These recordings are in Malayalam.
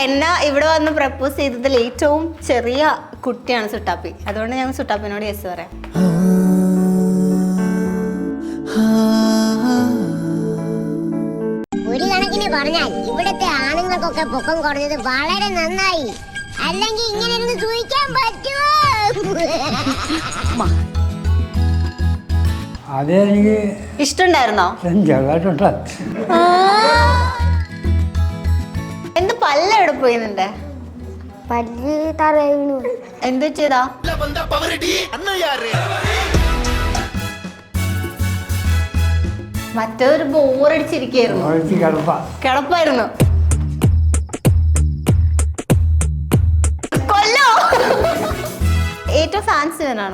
എന്നെ ഇവിടെ വന്ന് പ്രപ്പോസ് ചെയ്തതിൽ ഏറ്റവും ചെറിയ കുട്ടിയാണ് സുട്ടാപ്പി. അതുകൊണ്ട് ഞാൻ സുട്ടാപ്പിനോട് യെസ് പറയാം. ഒരു കണക്കിന് പറഞ്ഞാൽ ഇവിടത്തെ ആണുങ്ങൾക്കൊക്കെ പൊക്കം കുറഞ്ഞത് വളരെ നന്നായി. അല്ലെങ്കിൽ ഇങ്ങനെ ഇരുന്ന് സൂഹിക്കാൻ പറ്റുമോ? അതെനിക്ക് ഇഷ്ടണ്ടായിരുന്നോ? ചെറുതായിട്ടുണ്ട്. എന്ത് പല്ല എവിടെ പോയി നിന്റെ? പല്ല് തറയുന്നു. എന്ത് ചെയ്താ? മറ്റൊരു ബോറടിച്ചിരിക്കായിരുന്നു. കിടപ്പായിരുന്നു. കൊല്ലോ ഏറ്റവും ഫാൻസി ആണോ?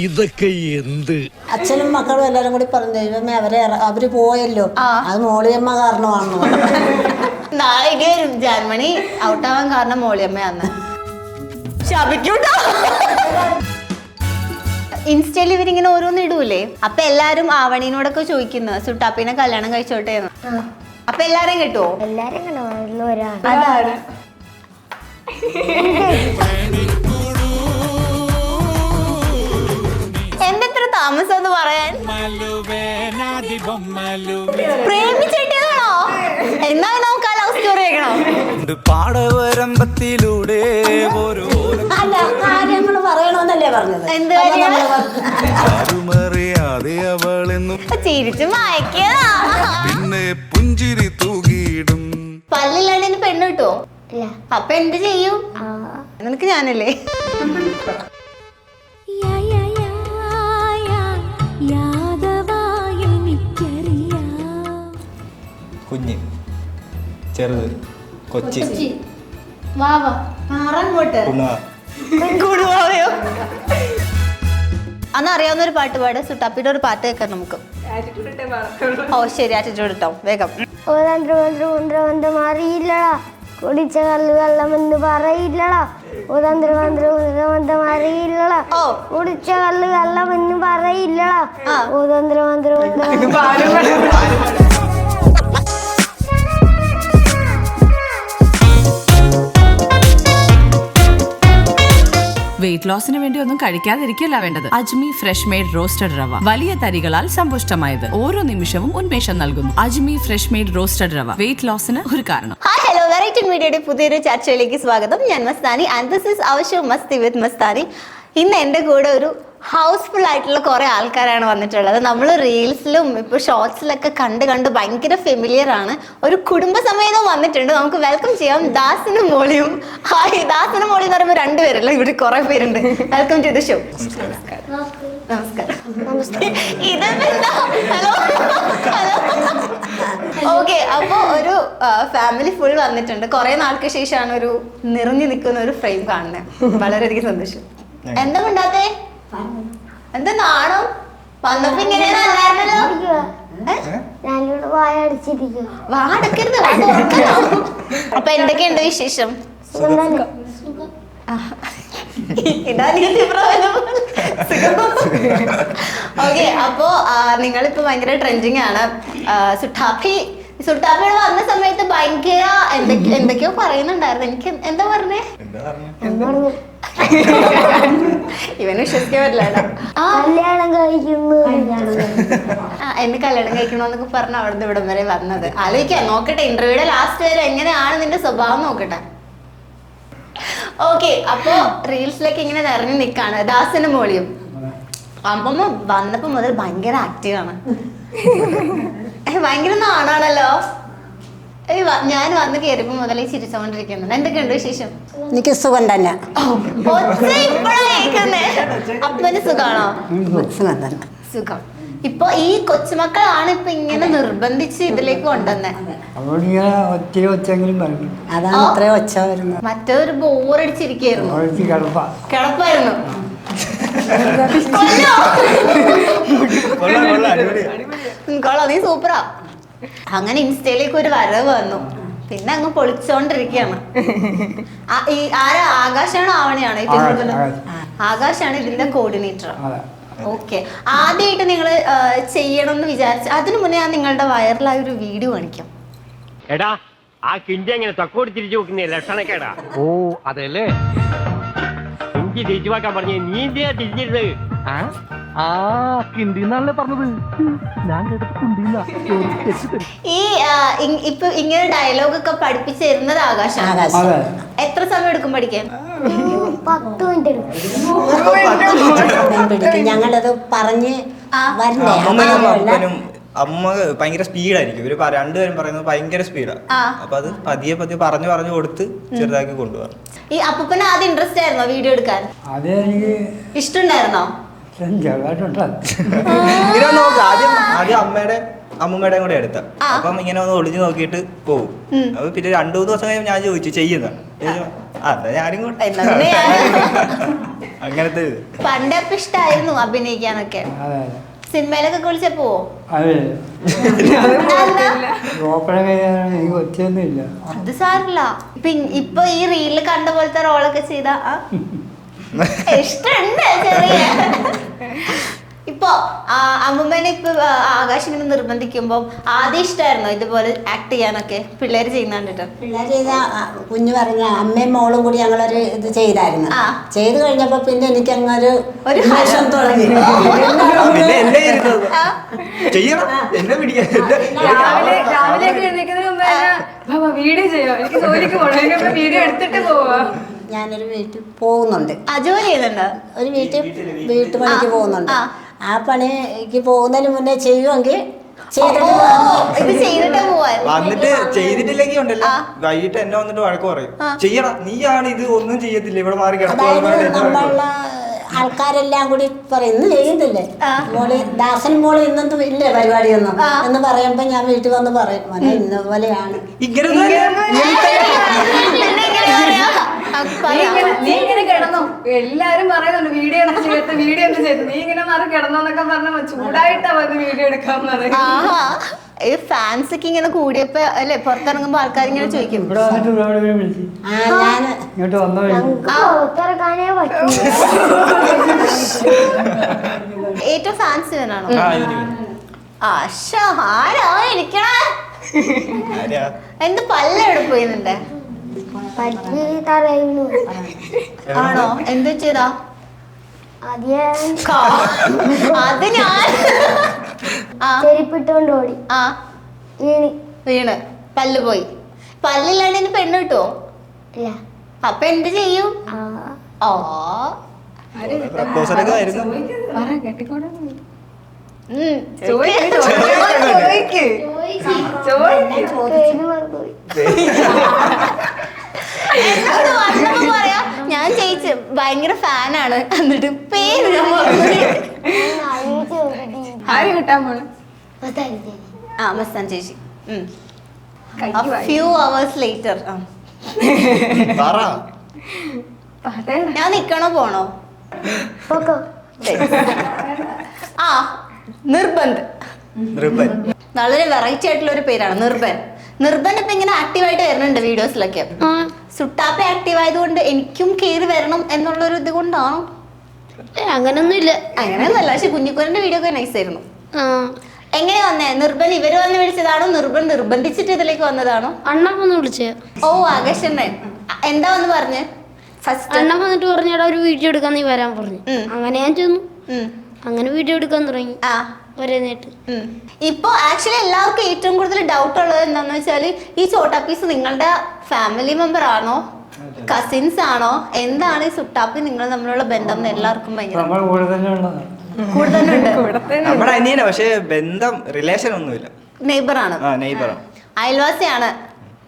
ഇതൊക്കെ എന്ത്? അച്ഛനും മക്കളും എല്ലാരും കൂടി പറഞ്ഞു ദൈവമേ അവര് പോയല്ലോ, അത് മോളിയമ്മ കാരണമാണോ? നായിക ജർമ്മനി ഔട്ടാവാൻ കാരണം മോളിയമ്മയാന്ന്. ശപിക്കൂട്ടോ. ഇൻസ്റ്റയിൽ ഇവരിങ്ങനെ ഓരോന്ന് ഇടൂലേ, അപ്പൊ എല്ലാരും ആവണീനോടൊക്കെ ചോദിക്കുന്നു സുട്ടാപ്പിനെ കല്യാണം കഴിച്ചോട്ടെ. അപ്പൊ എല്ലാരും കിട്ടുവോ? എല്ലാരും കണ്ടോ ഒരാൾ. അതാണ് എന്തെത്ര താമസം എന്ന് പറയാൻ. പ്രേമിച്ചേട്ടാണോ? എന്നാ നമുക്ക് ആ ലവ് സ്റ്റോറി കേൾക്കണം. പാടവരമ്പത്തിലൂടെ അല്ല, കാര്യങ്ങൾ പറയണമെന്നല്ലേ പറഞ്ഞത്? എന്ത് കാര്യം? അറിയാതെ അവളെന്നും ചിരിച്ചു മയക്കിയതാ. പിന്നെ പുഞ്ചിരി തൂകിയിടും. പല്ലില്ലാണ്ട് പെണ്ണ് കിട്ടുവോ? അപ്പൊ എന്ത് ചെയ്യും? നിനക്ക് ഞാനല്ലേ. കുഞ്ഞ്, ചെറുത്, കൊച്ചി, അന്ന് അറിയാവുന്ന ഒരു പാട്ട് പാട്. സുട്ടാപ്പിയുടെ ഒരു പാട്ട് കേൾക്കാം നമുക്ക്. ഓ ശരി, ആറ്റിറ്റ്യൂഡ് ഇട്ടോ വേഗം. അറിയില്ലടാ, കുടിച്ച കല്ല് വെള്ളമെന്ന് പറയില്ലടാ. ഉദന്ത്രമന്ത്രം അറിയില്ലടാ, കുടിച്ച കല്ല് വെള്ളമെന്ന് പറയില്ലടാ. വെയിറ്റ് ലോസിന് വേണ്ടി ഒന്നും കഴിക്കാതിരിക്കില്ല വേണ്ടത്. അജ്മി ഫ്രഷ് മെയ്ഡ് റോസ്റ്റഡ് റവ, വലിയ തരികളാൽ സമ്പുഷ്ടമായത്, ഓരോ നിമിഷവും ഉന്മേഷം നൽകുന്നു. അജ്മി ഫ്രഷ് മെയ്ഡ് റോസ്റ്റഡ് റവ, വെയിറ്റ് ലോസിന് ഒരു കാരണം. ഹായ് ഹലോ, വെറൈറ്റി മീഡിയയുടെ പുതിയൊരു ചർച്ചയിലേക്ക് സ്വാഗതം. ഞാൻ Mastani and this is our show Masti with Mastani. ഇന്ന് എൻ്റെ കൂടെ ഒരു ഹൗസ്ഫുൾ ആയിട്ടുള്ള കുറെ ആൾക്കാരാണ് വന്നിട്ടുള്ളത്. നമ്മൾ റീൽസിലും ഇപ്പോൾ ഷോർട്സിലൊക്കെ കണ്ട് ഭയങ്കര ഫെമിലിയർ ആണ്. ഒരു കുടുംബസമേതം വന്നിട്ടുണ്ട്. നമുക്ക് വെൽക്കം ചെയ്യാം ദാസിനും മോളിയും. ഹായ്, ദാസിനും മോളി എന്ന് പറയുമ്പോൾ രണ്ടുപേരല്ല, ഇവിടെ കുറെ പേരുണ്ട്. Welcome to the show. നമസ്കാരം. Hello hello. ഓക്കെ, അപ്പോൾ ഒരു ഫാമിലി ഫുൾ വന്നിട്ടുണ്ട്. കുറെ നാൾക്ക് ശേഷമാണ് ഒരു നിറഞ്ഞു നിൽക്കുന്ന ഒരു ഫ്രെയിം കാണുന്നത്. വളരെയധികം സന്തോഷം. എന്താ ഉണ്ടാത്തേ? എന്താ നാണോ? വന്നപ്പോ ഇങ്ങനെയാണല്ലോ. വാടക്കരുത്. അപ്പൊ എന്തൊക്കെയുണ്ട് വിശേഷം? ഓക്കെ, അപ്പോ നിങ്ങളിപ്പോ ഭയങ്കര ട്രെൻഡിങ് ആണ്. സുട്ടാപ്പിയുടെ വന്ന സമയത്ത് ഭയങ്കര എന്തൊക്കെയോ പറയുന്നുണ്ടായിരുന്നു. എനിക്ക് എന്താ പറഞ്ഞേ? ഇവന് വിശ്വസിക്കാൻ പറ്റില്ല. കല്യാണം കഴിക്കുന്നു, എന്നെ കല്യാണം കഴിക്കണോന്നൊക്കെ പറഞ്ഞ അവിടുന്ന് ഇവിടം വരെ വന്നത്. ആലോചിക്കാം, നോക്കട്ടെ ഇന്റർവ്യൂയുടെ ലാസ്റ്റ് വരെ എങ്ങനെയാണ് നിന്റെ സ്വഭാവം നോക്കട്ടെ. ഓക്കെ, അപ്പൊ റീൽസിലേക്ക് ഇങ്ങനെ നിറഞ്ഞു നിക്കാണ് ദാസിനും മോളിയും. അമ്മ വന്നപ്പോ മുതൽ ഭയങ്കര ആക്റ്റീവാണ്. ഭയങ്കര നാണാണല്ലോ. ഞാൻ വന്ന് കയറിയപ്പോ മുതലേ ചിരിച്ചോണ്ടിരിക്കുന്നുണ്ട്. എന്തൊക്കെയുണ്ട് വിശേഷം? എനിക്ക് സുഖം തന്നെ. അപ്പന് സുഖാണോ? സുഖം. ഇപ്പൊ ഈ കൊച്ചുമക്കളാണ് ഇപ്പൊ ഇങ്ങനെ നിർബന്ധിച്ച് ഇതിലേക്ക് കൊണ്ടുവന്നേ. അതാണ് ഇത്ര ഒച്ച വരുന്നത്. മറ്റൊരു ബോറടിച്ചിരിക്കായിരുന്നു. കിടപ്പായിരുന്നു. കൊള്ളാം, നീ സൂപ്പറാ. അങ്ങനെ ഇൻസ്റ്റയിലേക്ക് ഒരു വരവ് വന്നു. പിന്നെ അങ്ങ് പൊളിച്ചോണ്ടിരിക്കുകയാണ്. ആരാ? ആകാശാണോ ആവണിയാണോ? ആകാശാണ് ഇതിന്റെ കോർഡിനേറ്റർ. ഓക്കെ, ആദ്യമായിട്ട് നിങ്ങൾ ചെയ്യണം എന്ന് വിചാരിച്ച അതിനു മുന്നേ ഞാൻ നിങ്ങളുടെ വൈറലായ ഒരു വീഡിയോ കാണിക്കാം. എടാ ആ കിണ്ടി എങ്ങനെ തൊക്കോട് തിരിച്ചു വെക്കുന്ന ലക്ഷണക്കേടാ. ഓ അതല്ലേ കിണ്ടി തിരിച്ചു വെക്കാൻ പറഞ്ഞ നീ എന്തിനാ തിരിഞ്ഞിരുന്നത്? കിണ്ടിന്നാണല്ലേ പറഞ്ഞത്, ഞാൻ കേട്ടത് കുണ്ടിന്നാ. ഈ ഇപ്പൊ ഇങ്ങനെ ഡയലോഗ് ഒക്കെ പഠിപ്പിച്ചു തരുന്നത് ആകാശാണ്. ആകാശം. എത്ര സമയം എടുക്കും പഠിക്കാൻ? 10 മിനിറ്റ് എടുക്കും. പിടിക്കും. ഞങ്ങളത് പറഞ്ഞ് വരണ്ടേ? അമ്മനും അമ്മ ഭയങ്കര സ്പീഡായിരിക്കും. ഇവര് രണ്ടുപേരും പറയുന്നത് ഭയങ്കര സ്പീഡാ. അപ്പൊ അത് പതിയെ പതിയെ പറഞ്ഞു പറഞ്ഞു കൊടുത്ത് ചെറുതാക്കി കൊണ്ടുപോകാം. ഈ അപ്പൂപ്പന് ആദ്യം ഇൻട്രസ്റ്റ് ആയിരുന്നോ വീഡിയോ എടുക്കാൻ? അതേ എനിക്ക് ഇഷ്ടമുണ്ടായിരുന്നോ? ഇങ്ങനെ നോക്ക്, ആദ്യം അമ്മൂമ്മയുടെ കൂടെ എടുത്ത. അപ്പം ഇങ്ങനെ ഒന്ന് ഒളിഞ്ഞു നോക്കിയിട്ട് പോകും. അപ്പൊ പിന്നെ 2-3 ദിവസം കഴിയുമ്പോൾ ഞാൻ ചോദിച്ചു ചെയ്യുന്ന ഞാനും കൂടെ അങ്ങനത്തെ പണ്ട് അപ്പൊ ഇഷ്ടായിരുന്നു അഭിനയിക്കാനൊക്കെ. സിനിമയിലൊക്കെ കുളിച്ച പോവോ? അതെ എനിക്ക് ഒറ്റയൊന്നും ഇല്ല. അത് സാരില്ല. ഇപ്പൊ ഈ റീലില് കണ്ട പോലത്തെ റോളൊക്കെ ചെയ്ത ഇഷ്ടണ്ട് ചെറിയ. ഇപ്പൊ അമ്മൂമ്മേനെ ഇപ്പൊ ആകാശ് ഇങ്ങനെ നിർബന്ധിക്കുമ്പോ ആദ്യം ഇഷ്ടമായിരുന്നോ ഇതുപോലെ ആക്ട് ചെയ്യാനൊക്കെ പിള്ളേര് ചെയ്യുന്ന കണ്ടിട്ട്? പിള്ളേർ ചെയ്ത കുഞ്ഞു പറഞ്ഞ അമ്മയും മോളും കൂടി ഞങ്ങളൊരു ഇത് ചെയ്തായിരുന്നു. ചെയ്ത് കഴിഞ്ഞപ്പോ പിന്നെ എനിക്ക് അങ്ങൊരു ഹർഷം തുടങ്ങി. ഞാനൊരു വീട്ടിൽ പോകുന്നുണ്ട്. ജോലി ചെയ്യുന്നുണ്ട്. ഒരു വീട്ടുപണിക്ക് പോകുന്നുണ്ട്. ആ പണിക്ക് പോകുന്നതിന് മുന്നേ ചെയ്യുമെങ്കിൽ വന്നിട്ട് ചെയ്തിട്ടില്ലെങ്കിൽ ഉണ്ടല്ലോ വൈകിട്ട് എന്നെ വന്നിട്ട് വഴക്ക് പറയും. ചെയ്യണം, നീയാണ് ഇത് ഒന്നും ചെയ്യത്തില്ല, ഇവിടെ മാറി നമ്മളുള്ള ആൾക്കാരെല്ലാം കൂടി പറയും ഇന്ന് ചെയ്യുന്നില്ലേ മോള്, ദാസൻ മോള് ഇന്നൊന്നും ഇല്ലേ പരിപാടിയൊന്നും എന്ന് പറയുമ്പോ ഞാൻ വീട്ടിൽ വന്ന് പറയും മോനെ ഇന്ന പോലെയാണ്. നീ ഇങ്ങനെ കിടന്നോ, എല്ലാരും പറയുന്നുണ്ട് വീഡിയോ ഒന്നും ചെയ്യത്ത്, വീഡിയോ ഒന്നും ചെയ്തു, നീ ഇങ്ങനെ മാറി കിടന്നോന്നൊക്കെ പറഞ്ഞ ചൂടായിട്ടാ വന്ന് വീഡിയോ എടുക്കാൻ പറയും. ഈ ഫാൻസൊക്കെ ഇങ്ങനെ കൂടിയപ്പോ അല്ലെ പുറത്തിറങ്ങുമ്പോ ആൾക്കാർ ഇങ്ങനെ ചോദിക്കും ഇങ്ങോട്ട് വന്നോ. ഏറ്റവും ഫാൻസ് ഇവനാണോ? ആരോ ഇരിക്കണ എന്ത് പല്ലെവിടെ പോയി നിന്റെ? ആണോ? എന്ത് ചെയ്താ? അത് ഞാൻ ചെരിപ്പിട്ടോണ്ട് ഓടി വീണ് പല്ല് പോയി. പല്ലില്ലാണ്ട് ഇനി പെണ്ണ് കിട്ടുവോ? അപ്പൊ എന്ത് ചെയ്യും? പറയാ ഞാൻ ചേച്ചി ഭയങ്കര ഫാനാണ്, എന്നിട്ട് പേര് മസ്താൻ ചേച്ചി. ഫ്യൂ അവേഴ്സ് ലേറ്റർ ഞാൻ നിക്കണോ പോണോ? നിർബന്ധ് വളരെ വെറൈറ്റി ആയിട്ടുള്ള ഒരു പേരാണ് നിർബൻ. നിർബൻ ഇപ്പൊ ഇങ്ങനെ ആക്റ്റീവായിട്ട് വരുന്നുണ്ട് വീഡിയോസിലൊക്കെ. സുട്ടാപ്പ ആക്റ്റീവ് ആയതുകൊണ്ട് എനിക്കും കേറി വരണം എന്നുള്ളൊരു ഇത് കൊണ്ടാണോ? അങ്ങനൊന്നുമില്ല. അങ്ങനെയൊന്നുമല്ല, പക്ഷെ കുഞ്ഞിക്കുരന്റെ വീഡിയോ ഒക്കെ നൈസ് ആയിരുന്നു. എങ്ങനെ വന്നേ? നിർബൻ ഇവര് വന്ന് വിളിച്ചതാണോ? നിർബൻ നിർബന്ധിച്ചിട്ട് ഇതിലേക്ക് വന്നതാണോ? അണ്ണൻ വന്ന് വിളിച്ചേ. ഓ ആകാശണ്ണൻ എന്താ വന്ന് പറഞ്ഞേ? ഫസ്റ്റ് അണ്ണൻ വന്നിട്ട് പറഞ്ഞാടാ ഒരു വീഡിയോ എടുക്കാൻ നീ വരാൻ പറഞ്ഞു. അങ്ങനെ ഞാൻ ചെന്നു, അങ്ങനെ വീഡിയോ എടുക്കാൻ തുടങ്ങി. ഇപ്പൊ ആക്ച്വലി എല്ലാവർക്കും ഏറ്റവും കൂടുതൽ ഡൗട്ട് ഉള്ളത് എന്താന്ന് വെച്ചാല് ഈ ചോട്ടാ പീസ് നിങ്ങളുടെ ഫാമിലി മെമ്പർ ആണോ, കസിൻസ് ആണോ, എന്താണ് ഈ സുട്ടാപ്പി നിങ്ങൾ തമ്മിലുള്ള ബന്ധം എന്ന് എല്ലാവർക്കും ഭയങ്കര നമ്മുടെ അനിയന, പക്ഷെ ബന്ധം റിലേഷൻ ഒന്നുമില്ല. നെയ്ബർ ആണ്, അയൽവാസിയാണ്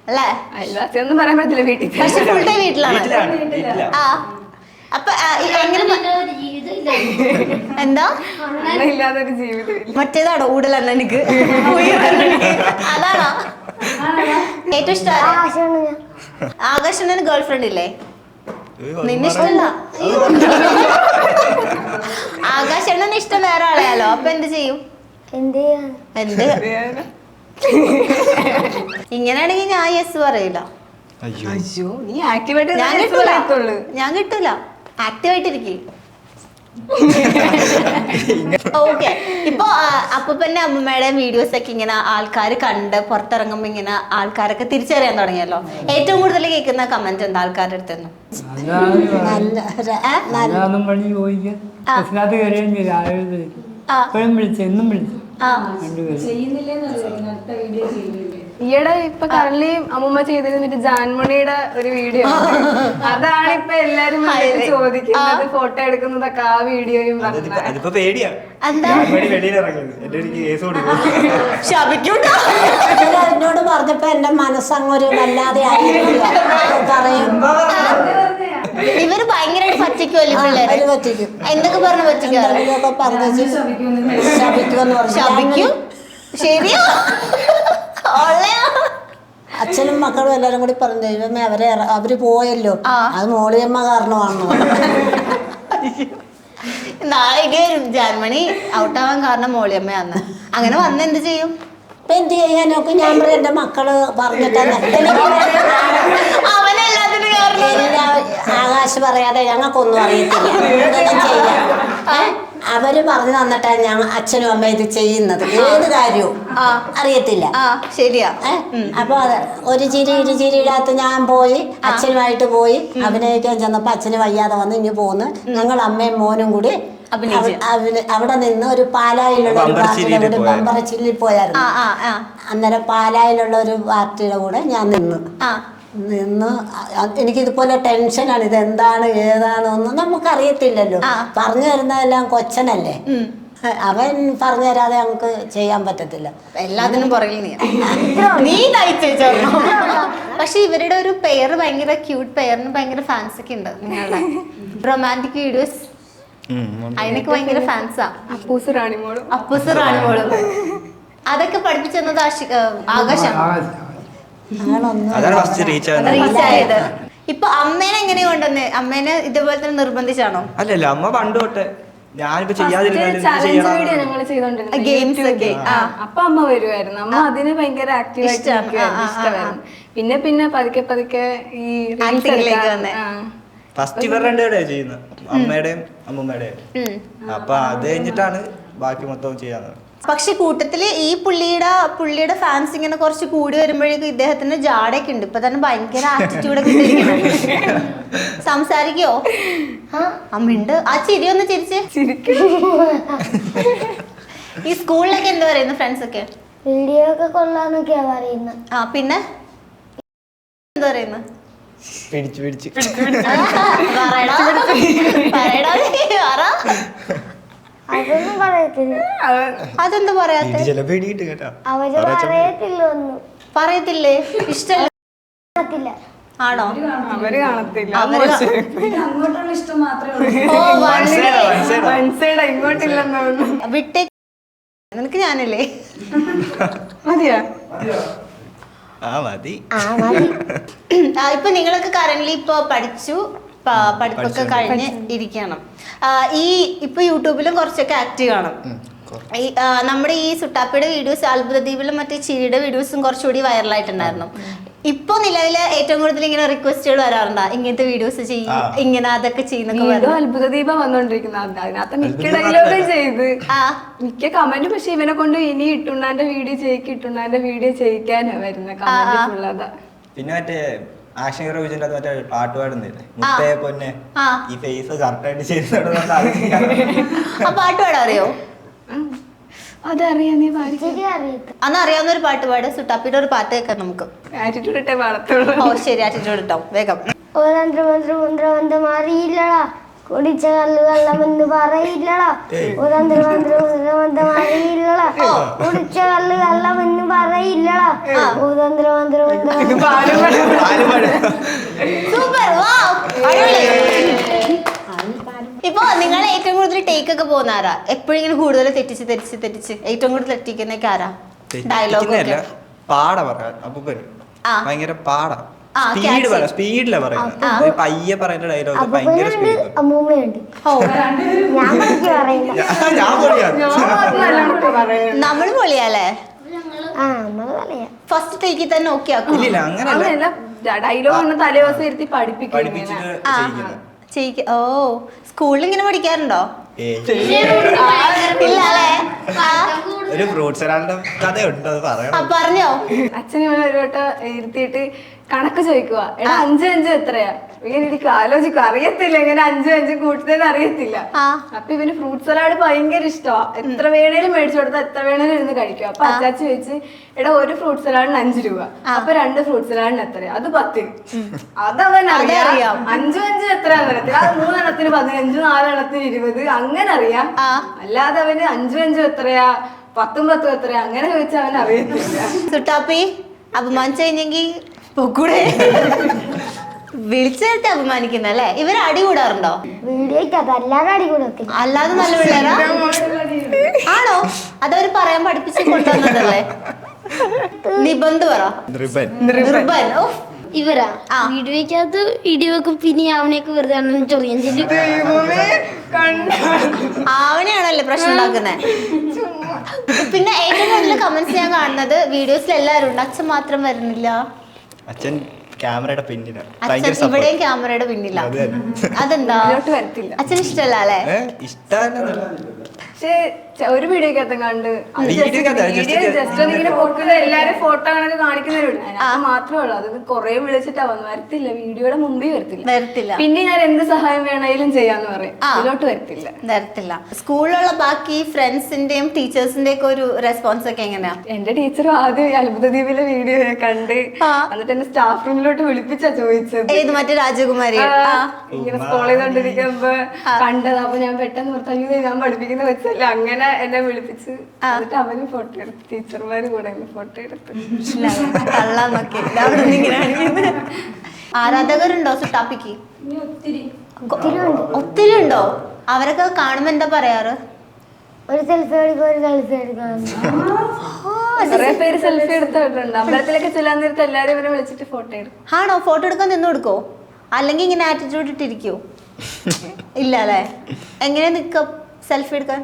അല്ലേ? അയൽവാസി ഒന്നും പറയാൻ പറ്റില്ല, വീട്ടിൽ പക്ഷെ ഫുൾ ടൈം വീട്ടിലാണ്. അപ്പൊ എന്താ ഇല്ലാതൊരു ജീവിതം മറ്റേതാണോ ഊടലണ്ണനിക്ക്? അതാണോ ഏറ്റവും ഇഷ്ടം? ആകാശണ്ണന് ഗേൾ ഫ്രണ്ട് ഇല്ലേ? നിന്നെ ഇഷ്ടമല്ല. ആകാശണ്ണന് ഇഷ്ടം വേറെ ആളെയാലോ, അപ്പൊ എന്ത് ചെയ്യും? എന്ത് ഇങ്ങനെയാണെങ്കിൽ ഞാൻ യെസ് പറയില്ല. നീ ആക്ടിവായിട്ട് ഞാൻ കിട്ടൂല, ആക്റ്റീവായിട്ടിരിക്കും. ഓക്കെ. ഇപ്പൊ അപ്പൂപ്പന്റെ അമ്മൂമ്മയുടെ വീഡിയോസ് ഒക്കെ ഇങ്ങനെ ആൾക്കാർ കണ്ട് പുറത്തിറങ്ങുമ്പോ ഇങ്ങനെ ആൾക്കാരൊക്കെ തിരിച്ചറിയാൻ തുടങ്ങിയല്ലോ. ഏറ്റവും കൂടുതൽ കേൾക്കുന്ന കമന്റ് എന്താ ആൾക്കാരുടെ അടുത്തുനിന്ന്? അതാണ് പണി ചോദിക്കാൻ ബസ്സിനകത്ത് കയറിയും ചെയ്തു. രാവിലെ എപ്പോഴും വിളിച്ചു, എന്നും വിളിച്ചു. ഈയിടെ ഇപ്പൊ കറലി അമ്മൂമ്മ ചെയ്തത് മറ്റേ ജാൻമണിയുടെ ഒരു വീഡിയോ അതാണ് ഇപ്പൊ എല്ലാരും ചോദിക്കുന്നത്, ഫോട്ടോ എടുക്കുന്നതൊക്കെ ആ വീഡിയോയും അതിപ്പോ പേടിയാ. വെളിയിലിറങ്ങിയത് എന്റെ ഒരു കേസ് കൊടുക്കും. എന്നോട് പറഞ്ഞപ്പോ എന്റെ മനസ്സങ്ങൊരു വല്ലാതെ പറയും. ഇവര് ഭയങ്കരമായിട്ട് പറ്റിക്കുമല്ലോ പിള്ളേര്. പറ്റിക്കും. എന്തൊക്കെ പറഞ്ഞു പറ്റിക്കാറൊക്കെ പറഞ്ഞു ശപിക്കുമെന്ന് പറഞ്ഞു. ശപിക്കും. ശരിയോ? അച്ഛനും മക്കളും എല്ലാരും കൂടി പറഞ്ഞു ദൈവമേ അവര് പോയല്ലോ, അത് മോളിയമ്മ കാരണമാണെന്ന് പറഞ്ഞു. നാളെ ജാൻമണി ഔട്ടാവാൻ കാരണം മോളിയമ്മയാന്ന്. അങ്ങനെ വന്ന് എന്ത് ചെയ്യും? ഇപ്പൊ എന്ത് ചെയ്യാനൊക്കെ ഞാൻ പറയും എന്റെ മക്കള് പറഞ്ഞിട്ടാണ് അവനെല്ലാത്തിനും ആകാശ് പറയാതെ ഞങ്ങൾക്കൊന്നും അറിയത്തില്ല, ഇതൊന്നും ചെയ്യാം. അവര് പറഞ്ഞു തന്നിട്ടാണ് ഞാൻ അച്ഛനും അമ്മ ഇത് ചെയ്യുന്നത്. ഏത് കാര്യവും അറിയത്തില്ല. ശരിയാ. അപ്പൊ ഒരു ചിരി ഇടാത്ത ഞാൻ പോയി അച്ഛനുമായിട്ട് പോയി അഭിനയിക്കാൻ ചെന്നപ്പോ അച്ഛന് വയ്യാതെ വന്ന് ഇനി പോന്ന് ഞങ്ങൾ അമ്മയും മോനും കൂടി അവിടെ നിന്ന് ഒരു പാലായിലുള്ള ഒരു പാർട്ടിയുടെ കൂടെ ബമ്പറച്ചില്ലിൽ പോയായിരുന്നു. അന്നേരം പാലായിലുള്ള ഒരു പാർട്ടിയുടെ കൂടെ ഞാൻ നിന്ന് എനിക്കിതുപോലെ ടെൻഷനാണ്. ഇതെന്താണ് ഏതാണോന്നും നമുക്കറിയത്തില്ലല്ലോ. പറഞ്ഞു തരുന്നതെല്ലാം കൊച്ചനല്ലേ, അവൻ പറഞ്ഞു തരാതെ നമുക്ക് ചെയ്യാൻ പറ്റത്തില്ല. എല്ലാത്തിനും പുറകിൽ നീ നയിച്ചോ. പക്ഷെ ഇവരുടെ ഒരു പെയർ ഭയങ്കര ക്യൂട്ട്, പെയറിന് ഭയങ്കര ഫാൻസ് ഒക്കെ ഉണ്ട്. നിങ്ങളുടെ റൊമാൻറ്റിക് വീഡിയോസ് അതിനൊക്കെ ഭയങ്കര ഫാൻസാ. അപ്പൂസ് റാണിമോളും അതൊക്കെ പഠിപ്പിച്ചെന്നത് ആകാശം. റീച്ച് ആയത്. ഇപ്പൊ അമ്മേനെ എങ്ങനെ കൊണ്ടുവന്നേ? അമ്മേനെ ഇതുപോലെ തന്നെ നിർബന്ധിച്ചാണോ? അല്ലല്ല, അമ്മ പണ്ട് തൊട്ട് ഞാനിപ്പോ ഗെയിംസ് ഒക്കെ അപ്പൊ അമ്മ വരുമായിരുന്നു. അമ്മ അതിന് ഭയങ്കര ആക്റ്റീവായിട്ട് ഇഷ്ടമായിരുന്നു. പിന്നെ പതുക്കെ ഈ ആക്ടിങ്ങിലേക്ക് വന്നേ. ഫസ്റ്റ് ഇവർ രണ്ടുപേരെയാണ് ചെയ്യുന്നത്, അമ്മയുടെയും അമ്മൂമ്മയുടെയും. അപ്പൊ അത് കഴിഞ്ഞിട്ടാണ് ബാക്കി മൊത്തം ചെയ്യാന്ന്. പക്ഷെ കൂട്ടത്തില് ഈ പുള്ളിയുടെ ഫാൻസ് ഇങ്ങനെ കുറച്ച് കൂടി വരുമ്പോഴേക്കും ഇദ്ദേഹത്തിന് ജാടയൊക്കെ ഉണ്ട്. ഇപ്പൊ തന്നെ ഭയങ്കര ആറ്റിറ്റ്യൂഡൊക്കെ സംസാരിക്കോ? അമ്മയുണ്ട്. ആ ചിരി ഒന്ന് ചിരിച്ചേ. ഈ സ്കൂളിലൊക്കെ എന്താ പറയുന്നു ഫ്രണ്ട്സ് ഒക്കെ? വീഡിയോ ഒക്കെ കൊള്ളാന്നൊക്കെയാ പറയുന്നത്. പിന്നെ എന്താ പറയുന്നു? പിടിച്ച് അതൊന്നും പറയത്തില്ല. അതെന്താ പറയാത്ത? അവര് പറയത്തില്ല, ഒന്നും പറയത്തില്ലേ? ഇഷ്ടല്ല ആണോ? അവര് കാണത്തില്ല. അങ്ങോട്ടുള്ള ഇഷ്ടം മാത്രമേ ഇങ്ങോട്ടില്ലെന്ന് തോന്നുന്നു. വിട്ടേ. നിനക്ക് ഞാനല്ലേ മതിയാ? ഇപ്പൊ നിങ്ങളൊക്കെ കറന്റ് ഇപ്പൊ പഠിപ്പൊക്കെ കഴിഞ്ഞ് ഇരിക്കണം. ഇപ്പൊ യൂട്യൂബിലും കുറച്ചൊക്കെ ആക്റ്റീവ് ആണ്. നമ്മുടെ ഈ സുട്ടാപ്പിയുടെ വീഡിയോസ്, അത്ഭുതദ്വീപിലും മറ്റേ ചിരിയുടെ വീഡിയോസും കുറച്ചുകൂടി വൈറലായിട്ടുണ്ടായിരുന്നു. ഇപ്പൊ നിലവില് ഏറ്റവും കൂടുതൽ ഇങ്ങനെ റിക്വസ്റ്റുകൾ വരാറുണ്ടോ? ഇങ്ങനത്തെ വീഡിയോസ് ചെയ്യും, ഇങ്ങനെ അതൊക്കെ ചെയ്യുന്ന. അത്ഭുതദീപം വന്നോണ്ടിരിക്കുന്നത് അതിനകത്ത് മിക്ക ഡയലോഗും ചെയ്ത് മിക്ക കമന്റ്. പക്ഷെ ഇവനെ കൊണ്ട് ഇനി ഇട്ടുണ്ടാന്റെ വീഡിയോ ചെയ്യിക്കാനാ വരുന്നത്. കമന്റ് ഫുള്ളതാ. പിന്നെ മറ്റേ ആക്ഷൻ ഹീറോ വിജയന്റെ മറ്റേ പാട്ട് പാടുന്നില്ലേ, മുത്തേ പൊന്നെ, ഈ ഫേസ് കറക്റ്റ് ആയിട്ട് ചെയ്തിട്ടുണ്ട്. ആ പാട്ട് പാടാൻ അറിയോ? അതറിയാം. നീ അന്ന് അറിയാവുന്ന ഒരു പാട്ട് പാട്. സുട്ടാപ്പിയുടെ ഒരു പാട്ട് കേൾക്കാം നമുക്ക്. ആറ്റിറ്റ്യൂഡ് ഇട്ടേ പാടത്തുള്ളൂ. ഓ ശരി, ആറ്റിറ്റ്യൂഡ് ഇട്ടോ വേഗം. അറിയില്ലടാ, കുടിച്ച കല്ല് കള്ളമെന്ന് പറയില്ലടാ. അറിയില്ലടാ, കുടിച്ച കല്ല് കള്ളമെന്ന് പറയില്ലടാ. സൂപ്പർ. ഇപ്പൊ നിങ്ങൾ ഏറ്റവും കൂടുതൽ ടേക്ക് ഒക്കെ പോകുന്ന ആരാ? എപ്പോഴെങ്കിലും കൂടുതൽ തെറ്റിച്ച് ഏറ്റവും കൂടുതൽ തെറ്റിക്കുന്നൊക്കെ ആരാ? ഡയലോഗ് പാട പറയാൻ ഭയങ്കര പാടാ. സ്പീഡിലാ പറയുന്നത്. പയ്യെ പറയുന്ന ഡയലോഗ് ഭയങ്കര സ്പീഡ്. നമ്മള് പൊളിയാലേ? ഫസ്റ്റ് ടേക്കിൽ തന്നെ ഓക്കെ ആക്കും. ഡയലോഗ് തലേദിവസം ഇരുത്തി പഠിപ്പിക്കും. ഓ സ്കൂളിൽ ഇങ്ങനെ പഠിക്കാറുണ്ടോ? ഇല്ല അല്ലേ? ആ, ഒരു ഫ്രൂട്ട് സലാഡിന്റെ കഥയുണ്ട്, അത് പറയണം. പറഞ്ഞോ. അച്ഛൻ ഇവനെ ഒരു വട്ടം ഇരുത്തിയിട്ട് കണക്ക് ചോദിക്കുക, എടാ 5 എത്രയാ? ഇങ്ങനെ എനിക്ക് ആലോചിക്കും, അറിയത്തില്ല ഇങ്ങനെ 5 കൂട്ടുന്നതെന്ന് അറിയത്തില്ല. അപ്പൊ ഇവന് ഫ്രൂട്ട് സലാഡ് ഭയങ്കര ഇഷ്ടമാ, എത്ര വേണേലും മേടിച്ചു കൊടുത്താൽ എത്ര വേണേലും ഇരുന്ന് കഴിക്കും. അപ്പൊ അച്ചാച്ചി ചോദിച്ച്, എടാ ഒരു ഫ്രൂട്ട് സലാഡിന് 5 രൂപ, അപ്പൊ 2 ഫ്രൂട്ട് സലാഡിന് എത്രയാ? അത് 10. അതവൻ അറിയാം. 5 എത്രയാന്ന് അറിയത്തില്ല. അത് 3 എണ്ണത്തിന് 15, 4 എണ്ണത്തിന് 20 അങ്ങനെ അറിയാം. അല്ലാതെ അവന് 5 എത്രയാ 10 എത്രയാ അങ്ങനെ ചോദിച്ചാൽ അവൻ അറിയത്തില്ല. സുട്ടാപ്പി അപമാനിച്ചു കഴിഞ്ഞെങ്കിൽ പൊക്കൂടെ. വിളിച്ചിട്ട് അപമാനിക്കുന്നല്ലേ? ഇവര് അടി കൂടാറുണ്ടോ? വീഡിയോയ്ക്കകത്ത് അല്ലാതെ അടി കൂടത്തില്ല. അല്ലാതെ നല്ല പിള്ളേരാ ആണോ? അതവര് പറയാൻ പഠിപ്പിച്ച് കൊണ്ടുവന്നതല്ലേ? നിബന്ധ പറ. നിർബൻ. ഓ, ഇവരാ വീഡിയോയ്ക്കകത്ത് ഇടിവെക്കും, പിന്നെ അവനെയൊക്കെ വെറുതെ ചൊറിയാൻ ചെല്ലും. അവനെയാണല്ലേ പ്രശ്നം ഉണ്ടാക്കുന്നത്. പിന്നെ ഏറ്റവും കൂടുതൽ കമന്റ്സ് ഞാൻ കാണുന്നത് വീഡിയോസിൽ എല്ലാവരും ഉണ്ട്, അച്ഛൻ മാത്രം വരുന്നില്ല. അച്ഛൻ ക്യാമറയുടെ പിന്നിലാണ്. അച്ഛൻ ഇവിടെയും ക്യാമറയുടെ പിന്നില്ല. അതെന്താ? വരത്തില്ല. അച്ഛൻ ഇഷ്ടമല്ല അല്ലേ? ഇഷ്ടമല്ല. പക്ഷേ ഒരു വീഡിയോക്കകത്തും കണ്ട് വീഡിയോക്കകത്ത് ജസ്റ്റ് ഒന്നിങ്ങനെ പൊക്കുന്ന എല്ലാരും ഫോട്ടോ കണക്ക് കാണിക്കുന്നവരുണ്ട്. അതിനകത്ത് മാത്രമേ ഉള്ളൂ. അത് കൊറേ വിളിച്ചിട്ടാ വന്നു, വരത്തില്ല. വീഡിയോയുടെ മുമ്പേ വരത്തില്ല. പിന്നെ ഞാൻ എന്ത് സഹായം വേണേലും ചെയ്യാന്ന് പറയും, ഇതിലോട്ട് വരത്തില്ല. സ്കൂളിലുള്ള ബാക്കി ഫ്രണ്ട്സിന്റെയും ടീച്ചേഴ്സിന്റെയും ഒക്കെ ഒരു റെസ്പോൺസ് ഒക്കെ എങ്ങനെയാ? എന്റെ ടീച്ചർ ആദ്യം അത്ഭുത ദ്വീപിലെ വീഡിയോ കണ്ട് എന്നിട്ട് എന്നെ സ്റ്റാഫ് റൂമിലോട്ട് വിളിപ്പിച്ചാ ചോദിച്ചത്. ഏത് മറ്റേ രാജകുമാരി ഇങ്ങനെ സ്കോൾ ചെയ്തോണ്ടിരിക്കുമ്പോ കണ്ടത്. അപ്പൊ ഞാൻ പെട്ടെന്ന് പുറത്തയ്യോ ഞാൻ പഠിപ്പിക്കുന്ന വെച്ചല്ല, അങ്ങനെ എന്നെ വിളിപ്പിച്ച് എന്നിട്ട് അവനും ഫോട്ടോ എടുത്ത്, ടീച്ചർമാര് കൂടെ ഫോട്ടോ എടുത്ത്. ആരാധകരുണ്ടോ സുട്ടാപ്പിക്ക്? ഒത്തിരി ഉണ്ടോ? അവരൊക്കെ കാണുമ്പോ എന്താ പറയാറ്? ഒരു സെൽഫി എടുക്കുക, ഒരു സെൽഫി എടുക്കുക. കുറെ പേര് സെൽഫി എടുത്തിട്ടുണ്ട്. അമ്പലത്തിലൊക്കെ ചെല്ലാൻ നേരത്തെ എല്ലാരും ഇവരെ വിളിച്ചിട്ട് ഫോട്ടോ എടുക്കും. ആണോ? ഫോട്ടോ എടുക്കാൻ നിന്ന് കൊടുക്കോ? അല്ലെങ്കിൽ ഇങ്ങനെ ആറ്റിറ്റ്യൂഡ് ഇട്ടിരിക്കോ? ഇല്ല അല്ലേ? എങ്ങനെ നിക്ക സെൽഫി എടുക്കാൻ?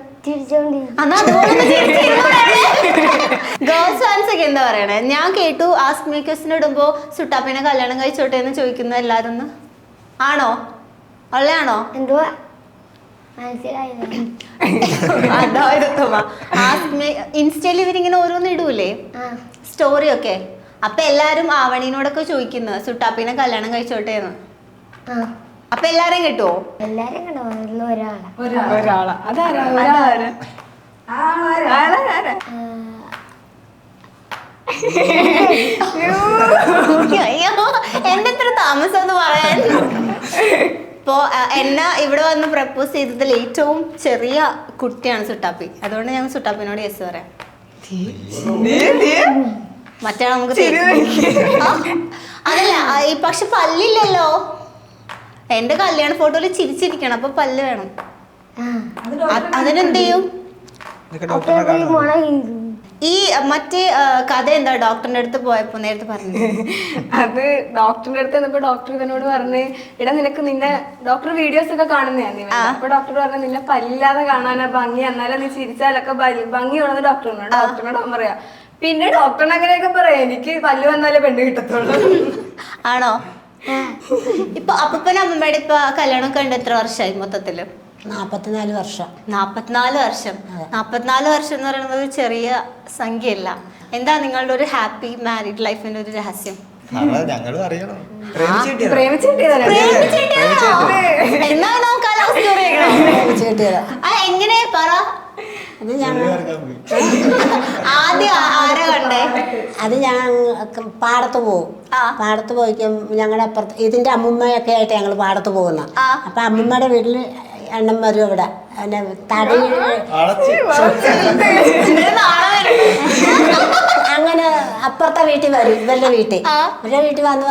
ഗേൾസ് ഫാൻസ് ഒക്കെ എന്താ പറയണേ? ഞാൻ കേട്ടു ആസ്ക് മീ ക്വസ്റ്റ്യൻ ഇടുമ്പോ സുട്ടാപ്പിനെ കല്യാണം കഴിച്ചോട്ടെ എന്ന് ചോദിക്കുന്ന എല്ലാരും. ആണോ? ഉള്ളയാണോ? എന്തുവാ ഇൻസ്റ്റയിൽ ഇവരിങ്ങനെ ഓരോന്ന് ഇടൂലേ സ്റ്റോറി ഒക്കെ, അപ്പൊ എല്ലാരും ആവണീനോടൊക്കെ ചോദിക്കുന്നു സുട്ടാപ്പിനെ കല്യാണം കഴിച്ചോട്ടെ എന്ന്. അപ്പൊ എല്ലാരെയും കിട്ടുവോ? എല്ലാരും കണ്ടോ? ഒരാളാ. അതാരാ? എന്തെത്ര താമസം എന്ന് പറയാൻ. ഇപ്പോ എന്നെ ഇവിടെ വന്ന് പ്രപ്പോസ് ചെയ്തതിൽ ഏറ്റവും ചെറിയ കുട്ടിയാണ് സുട്ടാപ്പി. അതുകൊണ്ട് ഞാൻ സുട്ടാപ്പിനോട് യെസ് പറയാം. മറ്റേ നമുക്ക് അതല്ല, പക്ഷെ പല്ലില്ലല്ലോ. എന്റെ കല്യാണ ഫോട്ടോയില് ചിരിച്ചിരിക്കണം, അപ്പൊ പല്ല് വേണം. അതിനെന്ത് ചെയ്യും? ഈ മറ്റേ കഥ എന്താ ഡോക്ടറിന്റെ അടുത്ത് പോയപ്പോ നേരത്തെ പറഞ്ഞു? അത് ഡോക്ടറിന്റെ അടുത്ത് ചെന്നപ്പോ ഡോക്ടർ ഇവനോട് പറഞ്ഞ്, എടാ നിനക്ക് നിന്നെ ഡോക്ടർ വീഡിയോസ് ഒക്കെ കാണുന്നതാണ്. അപ്പൊ ഡോക്ടർ പറഞ്ഞു, നിന്നെ പല്ലാതെ കാണാനാ ഭംഗി, എന്നാലും നീ ചിരിച്ചാലൊക്കെ ഭംഗിയുള്ളത് ഡോക്ടറിനോട്. ഡോക്ടറിനോട് അവൻ പറയാ. പിന്നെ ഡോക്ടറിന് അങ്ങനെയൊക്കെ പറയാം, എനിക്ക് പല്ല് വന്നാലേ പെണ്ണ് കിട്ടത്തുള്ളൂ. ആണോ? ഇപ്പൊ അപ്പൂപ്പനും അമ്മമ്മയുടെ ഇപ്പൊ കല്യാണം കണ്ട് എത്ര വർഷമായി മൊത്തത്തില്? 44 വർഷം. 44 വർഷം. 44 വർഷം എന്ന് പറയുന്നത് ഒരു ചെറിയ സംഖ്യയല്ല. എന്താ നിങ്ങളുടെ ഒരു ഹാപ്പി മാരീഡ് ലൈഫിന്റെ ഒരു രഹസ്യം? ഞങ്ങളും അറിയണം. എന്നാ നമുക്ക് ആ ലവ് സ്റ്റോറി എങ്ങനെ പറ. അത് ഞാൻ ആദ്യം ആരാ കണ്ടേ? അത് ഞാൻ പാടത്ത് പോകും. പാടത്ത് പോയിക്കും ഞങ്ങളുടെ അപ്പുറത്ത് ഇതിന്റെ അമ്മുമ്മയൊക്കെ ആയിട്ട് ഞങ്ങൾ പാടത്ത് പോകുന്ന. അപ്പൊ അമ്മുമ്മയുടെ വീട്ടിൽ എണ്ണം വരും ഇവിടെ തടി അങ്ങനെ അപ്പുറത്തെ വീട്ടിൽ വരും. ഇവരുടെ വീട്ടിൽ വന്ന്